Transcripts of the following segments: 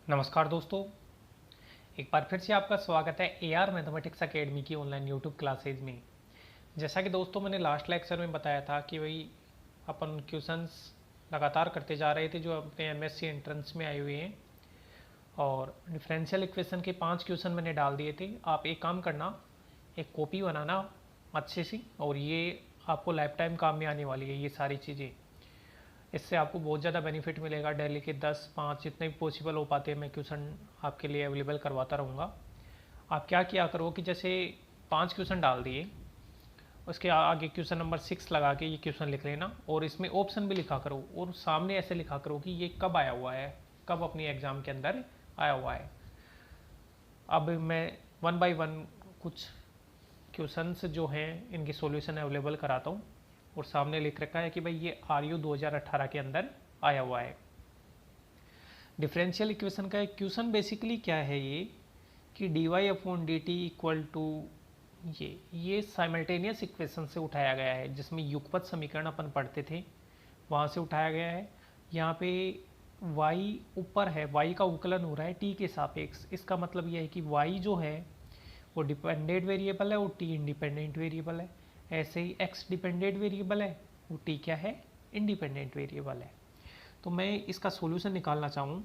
नमस्कार दोस्तों, एक बार फिर से आपका स्वागत है एआर मैथमेटिक्स एकेडमी की ऑनलाइन यूट्यूब क्लासेज में। जैसा कि दोस्तों मैंने लास्ट लेक्चर में बताया था कि भाई अपन क्वेश्चंस लगातार करते जा रहे थे जो अपने एमएससी एंट्रेंस में आए हुए हैं, और डिफरेंशियल इक्वेशन के 5 क्वेश्चन मैंने डाल दिए थे। आप एक काम करना, एक कॉपी बनाना अच्छे सी, और ये आपको लाइफ टाइम काम में आने वाली है ये सारी चीज़ें। इससे आपको बहुत ज़्यादा बेनिफिट मिलेगा। डेली के 10-5 जितने भी पॉसिबल हो पाते हैं मैं क्वेश्चन आपके लिए अवेलेबल करवाता रहूँगा। आप क्या किया करो कि जैसे 5 क्वेश्चन डाल दिए, उसके आगे क्वेश्चन नंबर 6 लगा के ये क्वेश्चन लिख लेना, और इसमें ऑप्शन भी लिखा करो, और सामने ऐसे लिखा करो कि ये कब आया हुआ है, कब अपनी एग्ज़ाम के अंदर आया हुआ है। अब मैं वन बाय वन कुछ क्वेश्चंस जो हैं इनकी सॉल्यूशन अवेलेबल कराता हूँ, और सामने लिख रखा है कि भाई ये आरयू 2018 के अंदर आया हुआ है। डिफरेंशियल इक्वेशन का एक क्वेश्चन बेसिकली क्या है ये कि D Y upon D T equal to ये साइमल्टेनियस इक्वेशन से उठाया गया है, जिसमें युगपत समीकरण अपन पढ़ते थे वहाँ से उठाया गया है। यहाँ पे y ऊपर है, y का उकलन हो रहा है t के सापेक्ष। इसका मतलब यह है कि y जो है वो डिपेंडेंट वेरिएबल है और t इंडिपेंडेंट वेरिएबल है। ऐसे ही x डिपेंडेंट वेरिएबल है, वो t क्या है, इंडिपेंडेंट वेरिएबल है। तो मैं इसका सॉल्यूशन निकालना चाहूँ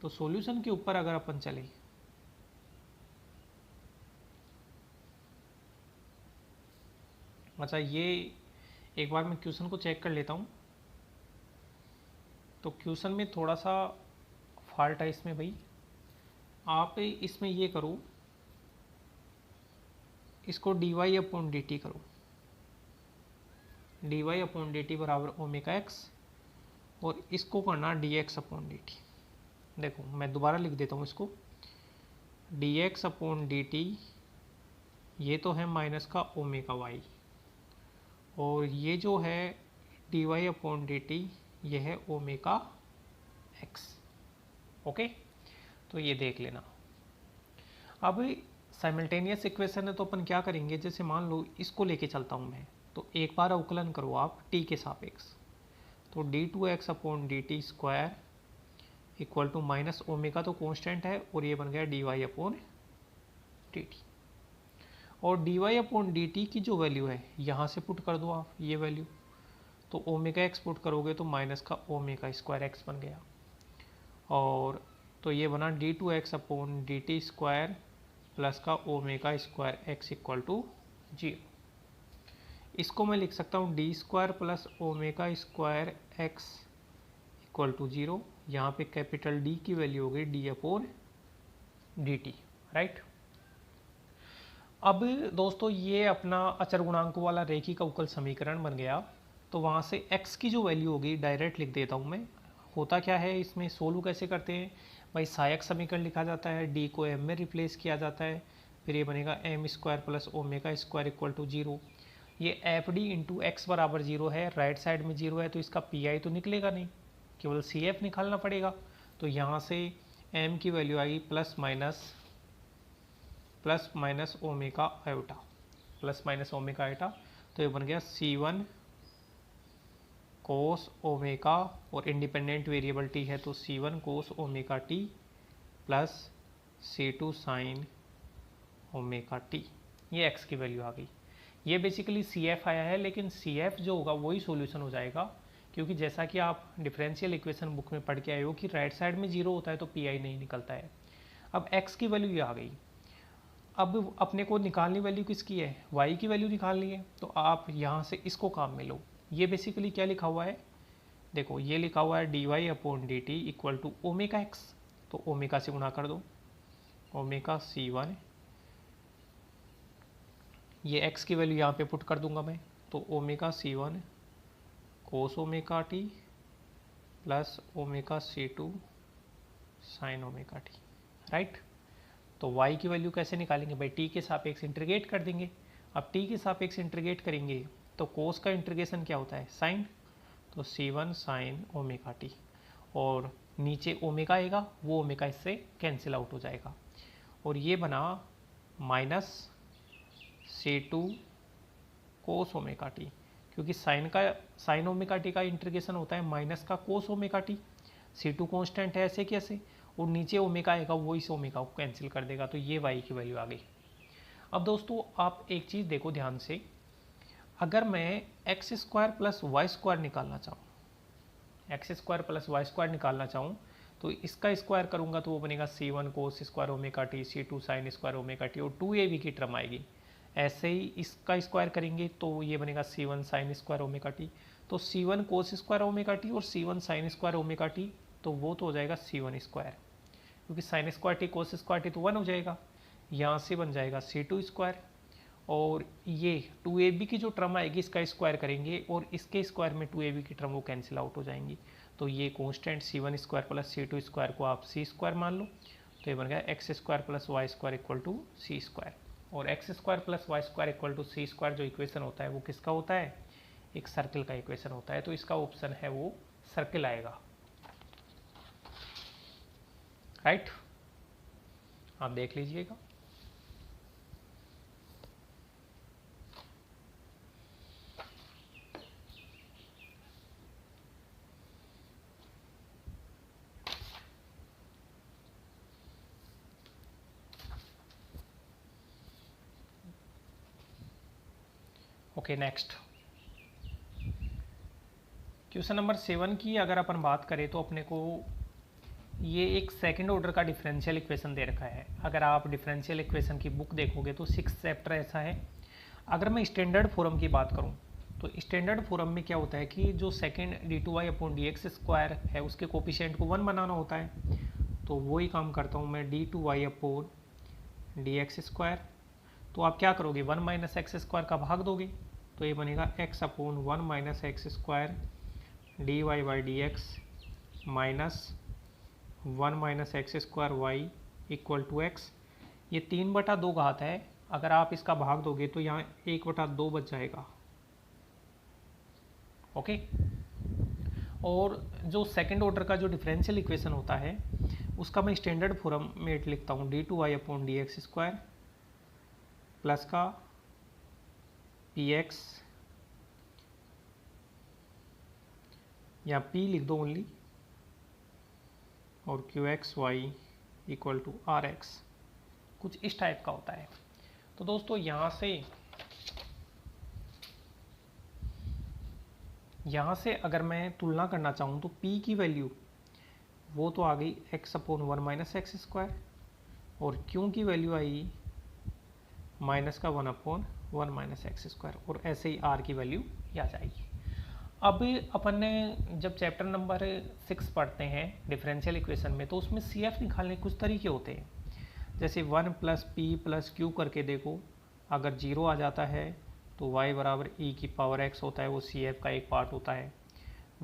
तो सॉल्यूशन के ऊपर अगर अपन चले, अच्छा ये एक बार मैं क्वेश्चन को चेक कर लेता हूँ। तो क्वेश्चन में थोड़ा सा फॉल्ट है इसमें भाई। आप इसमें ये करो, इसको D Y upon D T करो, D Y upon D T बराबर ओमेगा एक्स, और इसको करना D X upon D T. देखो मैं दोबारा लिख देता हूँ इसको, D X upon D T ये तो है माइनस का ओमेगा वाई, और ये जो है D Y upon D T ये है ओमेगा एक्स। ओके, तो ये देख लेना। अब साइमल्टेनियस इक्वेशन है तो अपन क्या करेंगे, जैसे मान लो इसको लेके चलता हूँ मैं, तो एक बार अवकलन करो आप t के सापेक्ष, तो D two X upon D T square equal to minus omega तो कांस्टेंट है, और ये बन गया D Y upon D T. और D Y upon D T की जो वैल्यू है यहाँ से पुट कर दो आप ये वैल्यू, तो ओमेगा एक्स पुट करोगे तो माइनस का ओमेगा स्क्वायर एक्स बन गया, और तो ये बना D two X upon D T square plus का omega square X equal to 0। इसको मैं लिख सकता हूँ D square plus omega square X equal to 0। यहाँ पे कैपिटल डी की वैल्यू हो गई D upon D T, right. अब दोस्तों ये अपना अचर गुणांकों वाला रेखी का उकल समीकरण बन गया। तो वहाँ से x की जो वैल्यू होगी डायरेक्ट लिख देता हूँ मैं। होता क्या है इसमें, सोल्व कैसे करते हैं भाई, सहायक समीकरण लिखा जाता है, d को m में रिप्लेस किया जाता है, फिर ये बनेगा M square plus omega square equal to 0। ये एफ डी इंटू एक्स बराबर 0 है, राइट साइड में 0 है, तो इसका पी आई तो निकलेगा नहीं, केवल सी एफ निकालना पड़ेगा। तो यहाँ से m की वैल्यू आएगी plus minus omega iota, plus minus omega iota, तो ये बन गया C1 कोस ओमेगा, और इंडिपेंडेंट वेरिएबल t है तो C1 कोस omega t plus C2 sine omega t। ये x की वैल्यू आ गई। ये बेसिकली CF आया है, लेकिन CF जो होगा वही सॉल्यूशन हो जाएगा, क्योंकि जैसा कि आप डिफरेंशियल इक्वेशन बुक में पढ़ के आए हो कि राइट साइड में 0 होता है तो पी आई नहीं निकलता है। अब x की वैल्यू ये आ गई। अब अपने को निकालनी वैल्यू किसकी है, y की वैल्यू निकालनी है, तो आप यहाँ से इसको काम में लो। ये बेसिकली क्या लिखा हुआ है, देखो ये लिखा हुआ है D Y upon D T equal to omega X, तो ओमेगा से गुणा कर दो, ओमेगा C1, ये x की वैल्यू यहाँ पे पुट कर दूंगा मैं, तो ओमेगा C1 कोस omega T plus omega C2 sine omega T, right. तो y की वैल्यू कैसे निकालेंगे भाई, t के सापेक्ष इंटीग्रेट कर देंगे। अब t के सापेक्ष इंटीग्रेट करेंगे तो कोस का इंटीग्रेशन क्या होता है, साइन, तो C1 साइन ओमेगा टी, और नीचे ओमेगा आएगा, वो ओमेगा इससे कैंसिल आउट हो जाएगा, और ये बना माइनस C2 कोस ओमेगा टी, क्योंकि साइन ओमेगा टी का इंटीग्रेशन होता है माइनस का कोस ओमेगा टी। C2 कांस्टेंट है ऐसे कैसे, और नीचे ओमेगा आएगा वो इस ओमेगा को कैंसिल कर देगा, तो ये y की वैल्यू आ गई। अब दोस्तों आप एक चीज़ देखो ध्यान से, अगर मैं X square plus Y square निकालना चाहूँ, X square plus Y square निकालना चाहूँ तो इसका स्क्वायर करूँगा तो वो बनेगा c1 cos square omega T, c2 sine square omega T, और 2ab की टर्म आएगी। ऐसे ही इसका स्क्वायर करेंगे तो ये बनेगा c1 sine square omega T, तो c1 cos square omega T और c1 sine square omega T, तो वो तो हो जाएगा c1 स्क्वायर, क्योंकि sine square T cos square T तो 1 हो जाएगा। यहाँ से बन जाएगा c2 स्क्वायर, और ये 2ab की जो टर्म आएगी इसका स्क्वायर करेंगे और इसके स्क्वायर में 2ab की टर्म वो कैंसिल आउट हो जाएंगी, तो ये constant c1 square plus c2 square को आप c स्क्वायर मान लो, तो ये बन गया X square plus Y square equal to C square. और X square plus Y square equal to C square जो इक्वेशन होता है वो किसका होता है, एक सर्किल का इक्वेशन होता है, तो इसका ऑप्शन है वो सर्किल आएगा, राइट। आप देख लीजिएगा। ओके नेक्स्ट क्वेश्चन नंबर 7 की अगर अपन बात करें तो अपने को ये एक सेकंड ऑर्डर का डिफरेंशियल इक्वेशन दे रखा है। अगर आप डिफरेंशियल इक्वेशन की बुक देखोगे तो 6 चैप्टर ऐसा है। अगर मैं स्टैंडर्ड फॉर्म की बात करूं तो स्टैंडर्ड फॉर्म में क्या होता है कि जो second d2y upon dx square है उसके कोफिशिएंट को 1 बनाना होता है, तो वही काम करता हूं मैं d2y अपॉन dx स्क्वायर। तो आप क्या करोगे 1 माइनस एक्स स्क्वायर का भाग दोगे, तो ये बनेगा x upon 1 minus X square D Y by D X minus 1 minus X square Y equal to X. ये 3/2 घात है, अगर आप इसका भाग दोगे तो यहाँ 1/2 बच जाएगा। ओके, और जो सेकंड ऑर्डर का जो डिफरेंशियल इक्वेशन होता है उसका मैं स्टैंडर्ड फॉर्म में लिखता हूँ d2y upon D x square plus का px या p लिख दो ओनली, और qxy इक्वल टू rx, कुछ इस टाइप का होता है। तो दोस्तों यहाँ से अगर मैं तुलना करना चाहूँ तो p की वैल्यू वो तो आ गई x upon 1 minus X square, और q की वैल्यू आई माइनस का 1 अपॉन 1 माइनस एक्स स्क्वायर, और ऐसे ही r की वैल्यू आ जाएगी। अब अपन ने जब चैप्टर नंबर 6 पढ़ते हैं डिफरेंशियल इक्वेशन में तो उसमें CF निकालने कुछ तरीके होते हैं, जैसे 1 प्लस पी प्लस क्यू करके देखो, अगर 0 आ जाता है तो y बराबर e की पावर x होता है, वो CF का एक पार्ट होता है।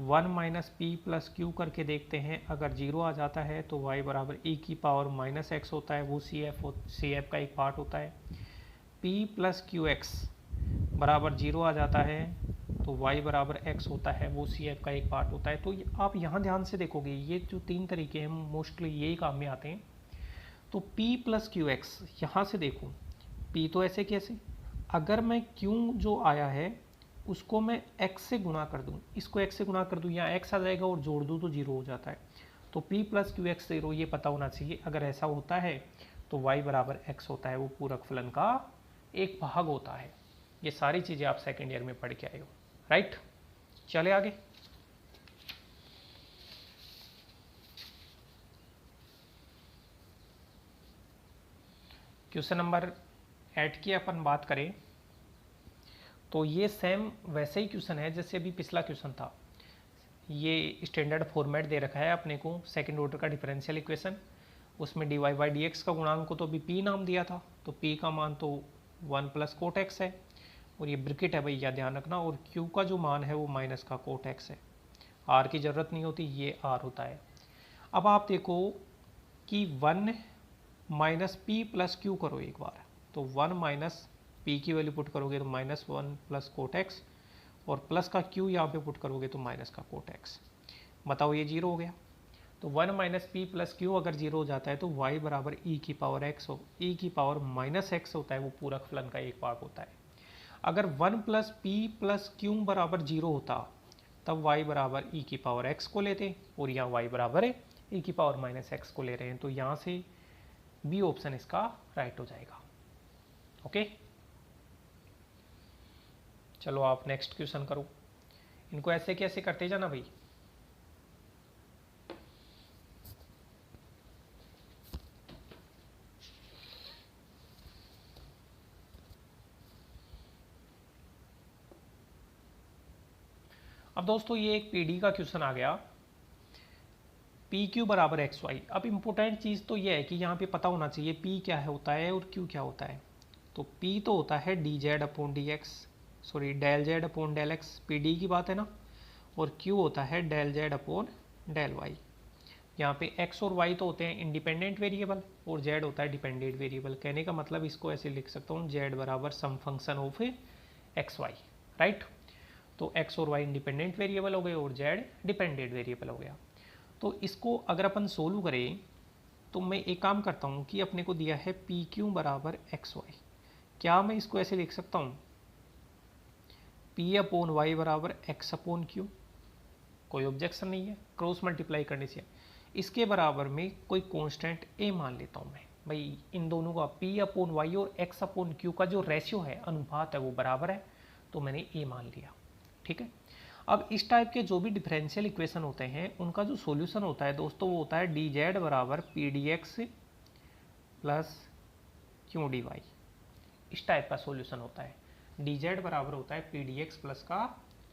1 माइनस पी प्लस क्यू करके देखते हैं, अगर 0 आ जाता है तो y बराबर e की पावर माइनस x होता है, वो CF का एक पार्ट होता है। p प्लस क्यू एक्स बराबर 0 आ जाता है तो y बराबर x होता है, वो CF का एक पार्ट होता है। तो आप यहाँ ध्यान से देखोगे ये जो 3 तरीके हैं मोस्टली यही काम में आते हैं। तो p प्लस क्यू एक्स, यहाँ से देखो p तो ऐसे कैसे, अगर मैं q जो आया है उसको मैं x से गुणा कर दूँ, इसको x से गुणा कर दूँ, यहाँ x आ जाएगा और जोड़ दूँ तो 0 हो जाता है। तो p प्लस क्यू एक्स 0 ये पता होना चाहिए, अगर ऐसा होता है तो y बराबर x होता है, वो पूरक फलन का एक भाग होता है। ये सारी चीज़ें आप सेकेंड ईयर में पढ़ के आए हो, राइट। चले आगे। क्वेश्चन नंबर 8 की अपन बात करें तो ये सेम वैसे ही क्वेश्चन है जैसे अभी पिछला क्वेश्चन था। ये स्टैंडर्ड फॉर्मेट दे रखा है अपने को सेकंड ऑर्डर का डिफरेंशियल इक्वेशन, उसमें D Y by D X का गुणांक को तो अभी p नाम दिया था, तो p का मान तो 1 प्लस कोट एक्स है, और ये ब्रिकेट है भैया ध्यान रखना, और q का जो मान है वो माइनस का कोट एक्स है। r की ज़रूरत नहीं होती, ये r होता है। अब आप देखो कि 1 माइनस पी प्लस क्यू करो एक बार, तो 1 माइनस पी की वैल्यू पुट करोगे तो माइनस 1 प्लस कोट एक्स, और प्लस का q यहाँ पे पुट करोगे तो माइनस का कोट एक्स। बताओ ये 0 हो गया। तो 1 माइनस पी प्लस क्यू अगर 0 हो जाता है तो y बराबर e की पावर x हो, e की पावर माइनस एक्स होता है, वो पूरक फलन का एक भाग होता है। अगर 1 प्लस पी प्लस क्यू बराबर 0 होता तब y बराबर e की पावर x को लेते, और यहाँ y बराबर e की पावर माइनस एक्स को ले रहे हैं, तो यहाँ से बी ऑप्शन इसका राइट हो जाएगा। ओके, चलो आप नेक्स्ट क्वेश्चन करो। इनको ऐसे कैसे करते जाना भाई। अब दोस्तों ये एक पीडी का क्वेश्चन आ गया, पी क्यू बराबर एक्स वाई। अब इम्पोर्टेंट चीज़ तो ये है कि यहाँ पे पता होना चाहिए पी क्या है होता है और क्यू क्या होता है। तो पी तो होता है D Z upon D X, sorry del Z upon del X, P D की बात है ना, और क्यू होता है del Z upon del Y. यहाँ पे एक्स और वाई तो होते हैं इंडिपेंडेंट वेरिएबल और जेड होता है डिपेंडेंट वेरिएबल। कहने का मतलब इसको ऐसे लिख सकता हूँ, जेड बराबर some function of X Y, right. तो एक्स और वाई इंडिपेंडेंट वेरिएबल हो गए और जेड डिपेंडेंट वेरिएबल हो गया। तो इसको अगर अपन सोल्व करें तो मैं एक काम करता हूँ कि अपने को दिया है पी क्यू बराबर एक्स वाई, क्या मैं इसको ऐसे लिख सकता हूँ पी अपॉन वाई बराबर एक्स अपॉन क्यू, कोई ऑब्जेक्शन नहीं है, क्रॉस मल्टीप्लाई करने से। इसके बराबर में कोई कांस्टेंट ए मान लेता हूँ मैं, भाई इन दोनों का पी अपॉन वाई और एक्स अपॉन क्यू का जो रेशियो है, अनुपात है, वो बराबर है, तो मैंने ए मान लिया। ठीक है, अब इस टाइप के जो भी डिफरेंशियल इक्वेशन होते हैं उनका जो सॉल्यूशन होता है दोस्तों वो होता है डी जेड बराबर p d x plus q d y. इस टाइप का सॉल्यूशन होता है, डी जेड बराबर होता है पी डी एक्स प्लस का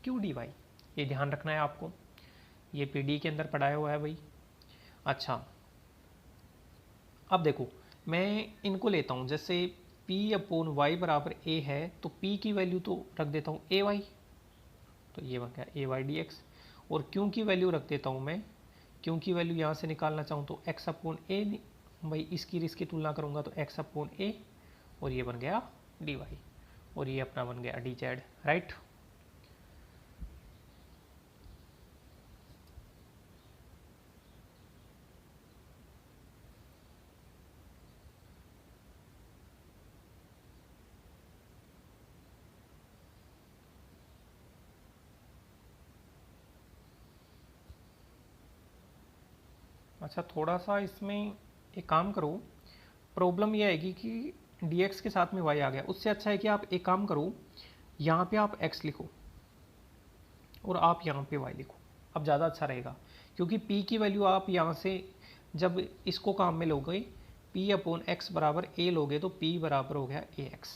क्यू डी वाई। ये ध्यान रखना है आपको, ये पी डी के अंदर पढ़ाया हुआ है भाई। अच्छा, अब देखो मैं इनको लेता हूँ, जैसे p अपॉन वाई बराबर a है तो p की वैल्यू तो रख देता हूँ ए वाई, तो ये बन गया ए वाई डी एक्स। और क्यू की वैल्यू रख देता हूँ मैं, क्यू की वैल्यू यहाँ से निकालना चाहूँ तो एक्स अपॉन ए, भाई इसकी इसकी तुलना करूँगा तो एक्स अपॉन ए, और ये बन गया डी वाई, और ये अपना बन गया डी जेड, राइट। अच्छा, थोड़ा सा इसमें एक काम करो, प्रॉब्लम यह आएगी कि dx के साथ में y आ गया, उससे अच्छा है कि आप एक काम करो, यहाँ पे आप x लिखो और आप यहाँ पे y लिखो, अब ज़्यादा अच्छा रहेगा। क्योंकि p की वैल्यू आप यहाँ से जब इसको काम में लोगे p अपॉन एक्स बराबर a लोगे तो p बराबर हो गया ax,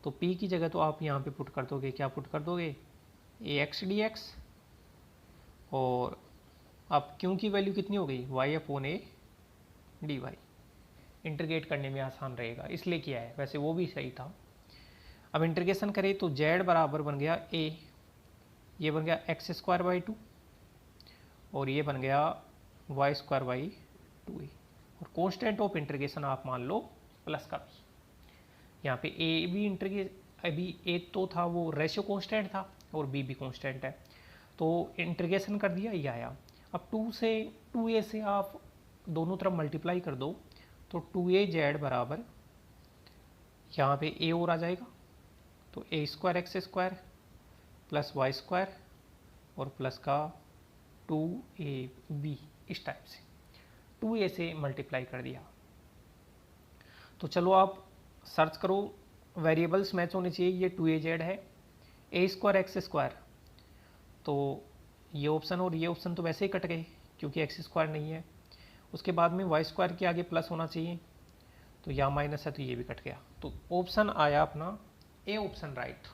तो p की जगह तो आप यहाँ पे पुट कर दोगे, क्या पुट कर दोगे ax dx, और अब क्यों की वैल्यू कितनी हो गई y upon a d y. Integrate करने में आसान रहेगा इसलिए किया है, वैसे वो भी सही था। अब इंटीग्रेशन करें तो z बराबर बन गया a, ये बन गया एक्स स्क्वायर बाई 2, और ये बन गया वाई स्क्वायर बाई 2a, और कॉन्स्टेंट ऑफ इंटीग्रेशन आप मान लो प्लस का भी। यहाँ पे a भी अभी a तो था वो रेशियो कॉन्स्टेंट था और b भी कॉन्स्टेंट है, तो इंटीग्रेशन कर दिया, ये आया। अब 2a से आप दोनों तरफ मल्टीप्लाई कर दो तो 2az बराबर यहाँ पे a और आ जाएगा, तो a square x square plus Y square और प्लस का 2ab, इस टाइप से 2a से मल्टीप्लाई कर दिया। तो चलो आप सर्च करो, वेरिएबल्स मैच होने चाहिए, ये 2az है, a स्क्वायर एक्स स्क्वायर, तो ये ऑप्शन और ये ऑप्शन तो वैसे ही कट गए क्योंकि एक्स स्क्वायर नहीं है। उसके बाद में वाई स्क्वायर के आगे प्लस होना चाहिए, तो यहाँ माइनस है तो ये भी कट गया, तो ऑप्शन आया अपना ए ऑप्शन, राइट।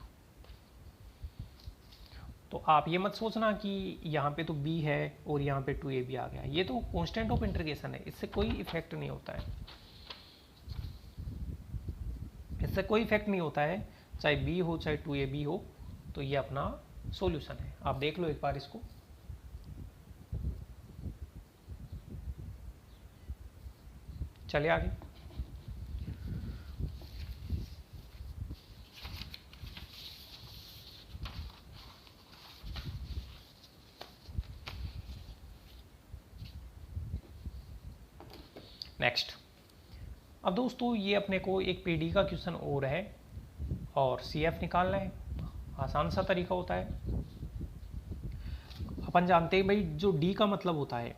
तो आप ये मत सोचना कि यहाँ पे तो बी है और यहाँ पे 2ab आ गया, ये तो कांस्टेंट ऑफ इंटीग्रेशन है, इससे कोई इफेक्ट नहीं होता है, इससे कोई इफेक्ट नहीं होता है, चाहे b हो चाहे 2ab हो। तो ये अपना सॉल्यूशन है, आप देख लो एक बार इसको। चलिए आगे। नेक्स्ट, अब दोस्तों ये अपने को एक पीडी का क्वेश्चन और है और सीएफ निकालना है, आसान सा तरीका होता है। अपन जानते हैं भाई जो डी का मतलब होता है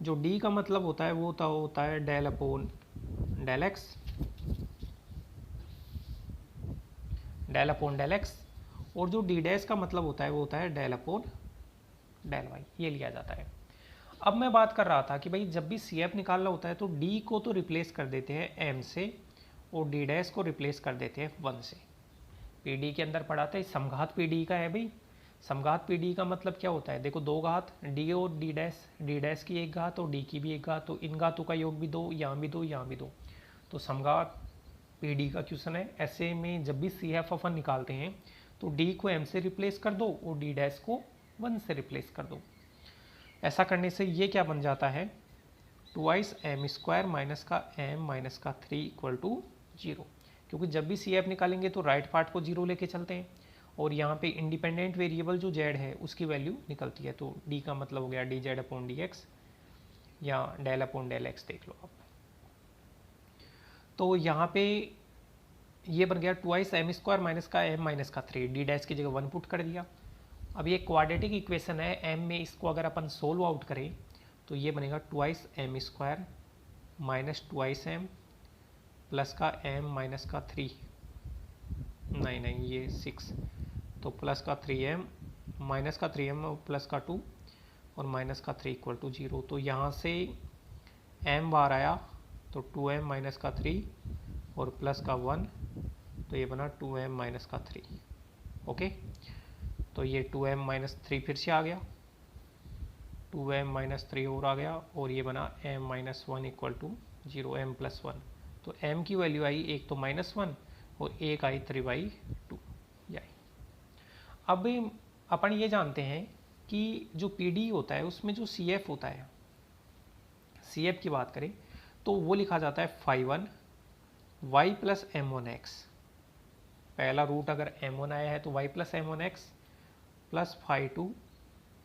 जो डी का मतलब होता है वो होता है del upon del x, del upon del x, और जो डी डैश का मतलब होता है वो होता है डेल अपॉन डेल वाई, ये लिया जाता है। अब मैं बात कर रहा था कि भाई जब भी सी एफ निकालना होता है तो डी को तो रिप्लेस कर देते हैं एम से और डी डैश को रिप्लेस कर देते हैं 1 से। पी डी के अंदर पढ़ाते हैं समघात पी डी का है भाई। समघात पी डी का मतलब क्या होता है, देखो दो घात डी और डी डैश की एक घात और डी की भी एक घात, तो इन घातों का योग भी दो, यहाँ भी दो, यहाँ भी दो, तो समघात पी डी का क्वेश्चन है। ऐसे में जब भी सी एफ अपन निकालते हैं तो डी को एम से रिप्लेस कर दो और डी डैश को 1 से रिप्लेस कर दो। ऐसा करने से ये क्या बन जाता है, 2m² माइनस का m माइनस का 3 इक्वल टू 0, क्योंकि जब भी सी एफ निकालेंगे तो राइट पार्ट को 0 लेके चलते हैं और यहाँ पे इंडिपेंडेंट वेरिएबल जो z है उसकी वैल्यू निकलती है, तो d का मतलब हो गया D Z upon D x या डेल अपॉन डेल एक्स, देख लो आप। तो यहाँ पे ये बन गया 2m² माइनस का m माइनस का 3, डी डैश की जगह 1 पुट कर दिया। अब ये क्वाड्रेटिक इक्वेशन है, m में इसको अगर अपन सोल्व आउट करें तो ये बनेगा 2m² माइनस 2m प्लस का m माइनस का 3, नहीं ये 6, तो प्लस का 3m माइनस का 3m प्लस का 2 और माइनस का 3 इक्वल टू 0। तो यहाँ से m बार आया तो 2m माइनस का 3 और प्लस का 1, तो ये बना 2m माइनस का 3। ओके, तो ये 2m माइनस 3 फिर से आ गया, 2m माइनस 3 और आ गया और ये बना m minus 1 equal to 0, m plus 1। तो m की वैल्यू आई एक तो -1 और एक आई 3/2 ये आई। अब अपन ये जानते हैं कि जो PD होता है उसमें जो CF होता है, CF की बात करें तो वो लिखा जाता है phi1 y प्लस m1x। पहला रूट अगर m1 आया है तो y plus m1x plus phi2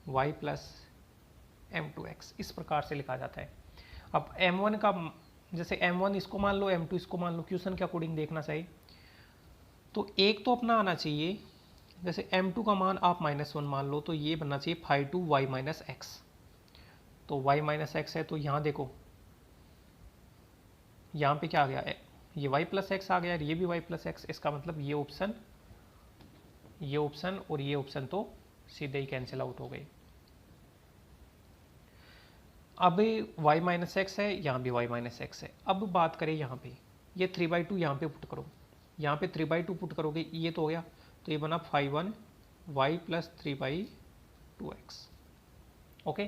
y plus m2x, इस प्रकार से लिखा जाता है। अब m1 का जैसे m1 इसको मान लो, m2 इसको मान लो, क्वेश्चन के अकॉर्डिंग देखना चाहिए। तो एक तो अपना आना चाहिए, जैसे m2 का मान आप -1 मान लो तो ये बनना चाहिए phi2 y माइनस एक्स। तो y माइनस एक्स है तो यहाँ देखो, यहाँ पे क्या आ गया, ये y प्लस एक्स आ गया और ये भी y प्लस एक्स। इसका मतलब ये ऑप्शन और ये ऑप्शन तो सीधे ही कैंसिल आउट हो गए। अब y माइनस एक्स है, यहाँ भी y माइनस एक्स है। अब बात करें यहाँ पे, ये 3/2 यहाँ पे पुट करो, यहाँ पे 3/2 पुट करोगे, ये तो हो गया, तो ये बना phi1 y plus 3/2x। Okay,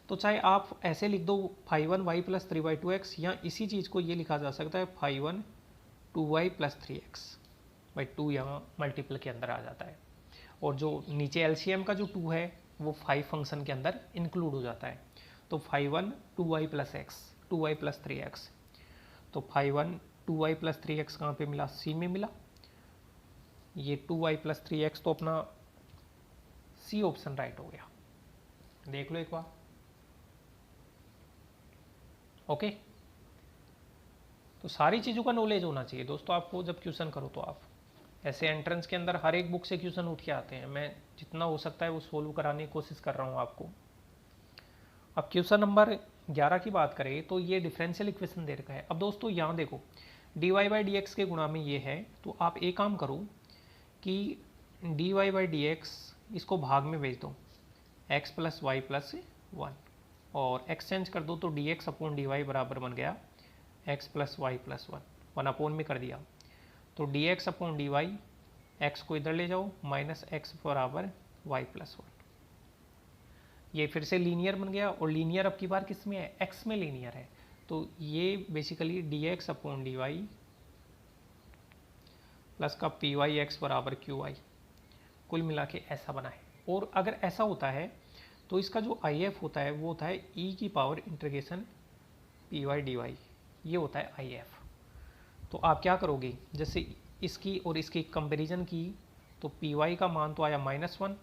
तो चाहे आप ऐसे लिख दो phi1 y प्लस 3/2x, या इसी चीज़ को ये लिखा जा सकता है phi1 2y प्लस 3x भाई 2 यहाँ मल्टीपल के अंदर आ जाता है, और जो नीचे LCM का जो 2 है वो 5 फंक्शन के अंदर इंक्लूड हो जाता है। तो phi1 2y plus x 2y plus 3x, तो phi1 2y प्लस 3x कहाँ पे मिला, C में मिला। ये 2y प्लस 3x तो अपना C ऑप्शन राइट हो गया, देख लो एक बार। ओके, तो सारी चीज़ों का नॉलेज होना चाहिए दोस्तों आपको जब क्वेश्चन करो। तो आप ऐसे एंट्रेंस के अंदर हर एक बुक से क्वेश्चन उठ के आते हैं, मैं जितना हो सकता है वो सोल्व कराने की कोशिश कर रहा हूँ आपको। अब क्वेश्चन नंबर 11 की बात करें तो ये डिफरेंशियल इक्वेशन दे रखा है। अब दोस्तों यहाँ देखो dy/dx के गुणा में ये है, तो आप एक काम करो कि dy/dx इसको भाग में भेज दो, x प्लस वाई प्लस 1 और एक्सचेंज कर दो, तो dx अपॉन dy बराबर बन गया x plus y plus 1 upon में कर दिया, तो dx अपॉन dy x को इधर ले जाओ माइनस x बराबर y प्लस 1। ये फिर से लीनियर बन गया, और लीनियर अब की बार किस में है, x में लीनियर है, तो ये basically dx upon dy plus का पी वाई एक्स बराबर क्यू वाई, कुल मिला के ऐसा बना है। और अगर ऐसा होता है तो इसका जो आई एफ होता है वो होता है ई की power integration p y d y, ये होता है आई एफ। तो आप क्या करोगे, जैसे इसकी और इसकी कंपेरिजन की तो पी वाई का मान तो आया -1,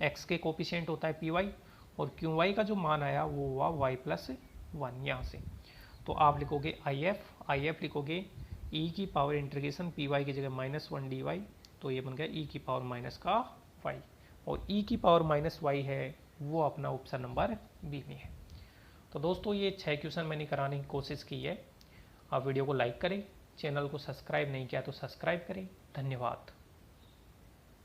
एक्स के कोफिशिएंट होता है पी वाई, और क्यू वाई का जो मान आया वो हुआ वाई प्लस 1 यहाँ से। तो आप लिखोगे आई एफ लिखोगे ई की पावर इंटीग्रेशन पी वाई की जगह -1 डी वाई, तो ये बन गया ई की पावर माइनस का वाई, और ई की पावर माइनस वाई है वो अपना ऑप्शन नंबर बी में है। तो तो दोस्तों ये 6 क्वेश्चन मैंने कराने की कोशिश की है। आप वीडियो को लाइक करें, चैनल को सब्सक्राइब नहीं किया तो सब्सक्राइब करें। धन्यवाद।